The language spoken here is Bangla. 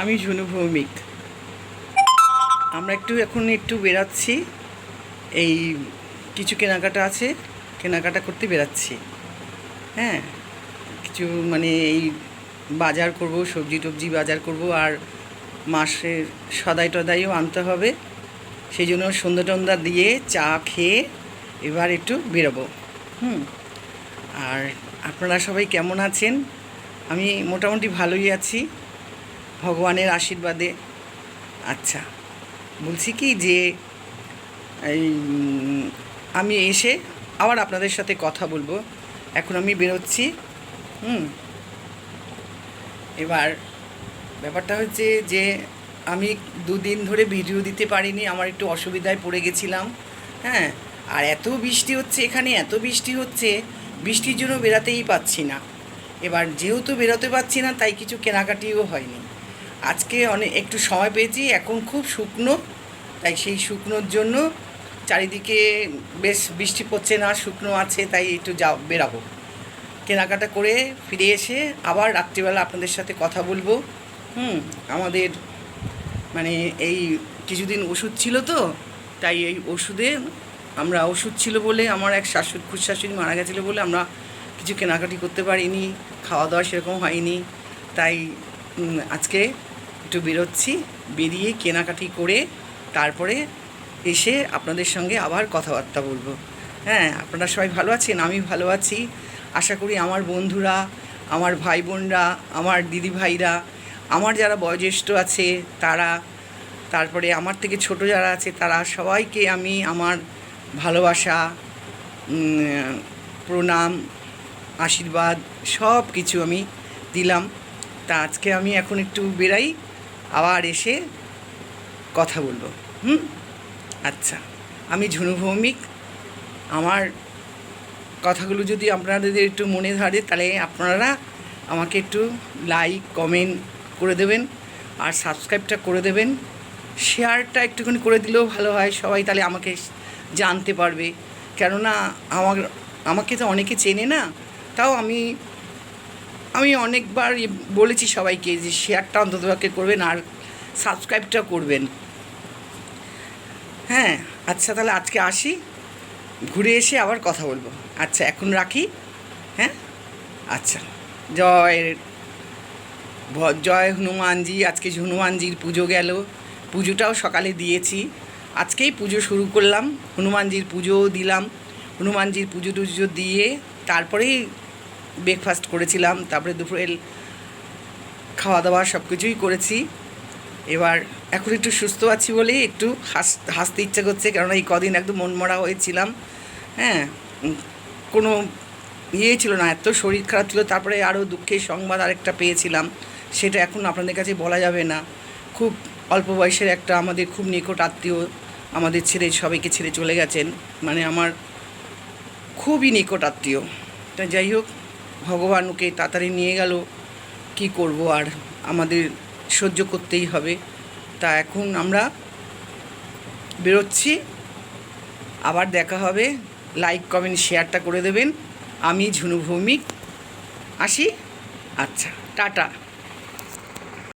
আমি ঝুনু ভৌমিক। আমরা এখন বেরাচ্ছি, এই কিছু কেনাকাটা আছে, কেনাকাটা করতে বেরাচ্ছি। হ্যাঁ, কিছু মানে এই বাজার করব, সবজি টবজি বাজার করব, আর মাসের সদাই টদাইও আনতে হবে। সেই জন্য সন্ধ্যা টন্ধা দিয়ে চা খেয়ে এবার একটু বেরোবো। আর আপনারা সবাই কেমন আছেন? আমি মোটামুটি ভালোই আছি, ভগবানের আশীর্বাদে। আচ্ছা, বলছি কি যে এই আমি এসে আবার আপনাদের সাথে কথা বলবো। এখন আমি বেরোচ্ছি। এবার ব্যাপারটা হচ্ছে যে আমি দুদিন ধরে ভিডিও দিতে পারিনি, আমার একটু অসুবিধায় পড়ে গেছিলাম। হ্যাঁ, আর এত বৃষ্টি হচ্ছে এখানে, এত বৃষ্টি হচ্ছে, বৃষ্টির জন্য বেরাতেই পাচ্ছি না। এবার যেহেতু বেরোতে পারছি না, তাই কিছু কেনাকাটিও হয়নি। আজকে একটু সময় পেয়েছি, এখন খুব শুকনো, তাই সেই শুকনোর জন্য চারিদিকে বেশ বৃষ্টি পড়ছে না, শুকনো আছে, তাই একটু বেরাবো। কেনাকাটা করে ফিরে এসে আবার রাত্রিবেলা আপনাদের সাথে কথা বলবো। আমাদের মানে এই কিছুদিন ওষুধ ছিল তো, তাই এই ওষুধ ছিল বলে আমার এক খুড়শাশুড়ি মারা গেছিলো বলে আমরা কিছু কেনাকাটি করতে পারিনি, খাওয়া দাওয়া সেরকম হয়নি। তাই আজকে একটু বেরোচ্ছি, বেরিয়ে কেনাকাটি করে তারপরে এসে আপনাদের সঙ্গে আবার কথাবার্তা বলবো। হ্যাঁ, আপনারা সবাই ভালো আছেন? আমি ভালো আছি। আশা করি আমার বন্ধুরা, আমার ভাই বোনরা, আমার দিদি ভাইরা, আমার যারা বয়োজ্যেষ্ঠ আছে তারা, তারপরে আমার থেকে ছোট যারা আছে তারা সবাইকে আমি আমার ভালোবাসা, প্রণাম, আশীর্বাদ সব কিছু আমি দিলাম। তা আজকে আমি এখন একটু বেরাই, আবার এসে কথা বলবো। আচ্ছা, আমি ঝুনু ভৌমিক। আমার কথাগুলো যদি আপনাদের একটু মনে ধরে, তাহলে আপনারা আমাকে একটু লাইক কমেন্ট করে দেবেন, আর সাবস্ক্রাইবটা করে দেবেন। শেয়ারটা একটুখানি করে দিলেও ভালো হয়, সবাই তাহলে আমাকে জানতে পারবে। কেননা আমাকে তো অনেকে চেনে না। তাও আমি অনেকবার বলেছি সবাইকে যে শেয়ারটা অন্ততপক্ষে করবেন আর সাবস্ক্রাইবটা করবেন। হ্যাঁ, আচ্ছা, তাহলে আজকে আসি, ঘুরে এসে আবার কথা বলবো। আচ্ছা, এখন রাখি। হ্যাঁ, আচ্ছা, জয় হনুমানজি। আজকে হনুমানজির পুজো গেল, পুজোটাও সকালে দিয়েছি। আজকেই পুজো শুরু করলাম, হনুমানজির পুজোও দিলাম। হনুমানজির পুজো টুজো দিয়ে তারপরেই ব্রেকফাস্ট করেছিলাম, তারপরে দুপুরে খাওয়া দাওয়া সব কিছুই করেছি। এবার এখন একটু সুস্থ আছি বলে একটু হাসতে ইচ্ছা করছে, কারণ এই কদিন একদম মনমরা হয়েছিলাম। হ্যাঁ, কোনো ছিল না, এত শরীর খারাপ ছিল। তারপরে আরও দুঃখের সংবাদ আরেকটা পেয়েছিলাম, সেটা এখন আপনাদের কাছে বলা যাবে না। খুব অল্প বয়সের একটা আমাদের খুব নিকট আত্মীয় আমাদের সবাইকে ছেড়ে চলে গেছেন, মানে আমার খুবই নিকট আত্মীয়। তা যাই হোক, ভগবান ওকে তাড়াতাড়ি নিয়ে গেল, কি করব আর, আমাদের সহ্য করতেই হবে। তা এখন আমরা বেরোচ্ছি, আবার দেখা হবে। লাইক কমেন্ট শেয়ারটা করে দেবেন। আমি ঝুনু ভৌমিক, আসি। আচ্ছা, টাটা।